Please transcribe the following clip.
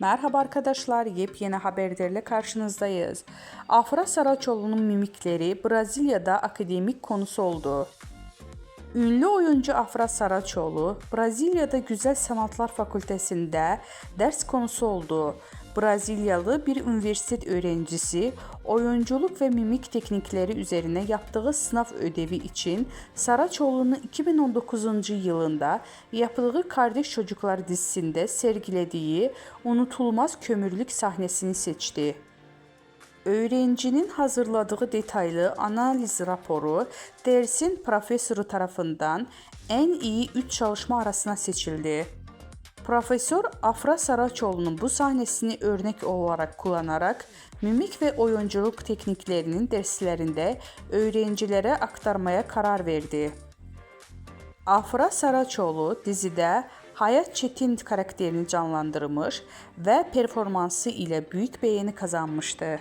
Merhaba arkadaşlar, yepyeni haberlerle karşınızdayız. Afra Saraçoğlu'nun mimikleri Brezilya'da akademik konusu oldu. Ünlü oyuncu Afra Saraçoğlu, Brezilya'da Güzel Sanatlar Fakültesinde ders konusu oldu. Brezilyalı bir üniversitet öğrencisi oyunculuk ve mimik teknikleri üzerine yaptığı sınav ödevi için Saraçoğlu'nun 2019 yılında yaptığı Kardeş Çocuklar dizisinde sergilediği unutulmaz kömürlük sahnesini seçti. Öğrencinin hazırladığı detaylı analiz raporu dersin profesörü tarafından en iyi 3 çalışma arasına seçildi. Profesör Afra Saraçoğlu'nun bu sahnesini örnek olarak kullanarak mimik ve oyunculuk tekniklerinin derslerinde öğrencilere aktarmaya karar verdi. Afra Saraçoğlu dizide Hayat Çetin karakterini canlandırmış ve performansı ile büyük beğeni kazanmıştı.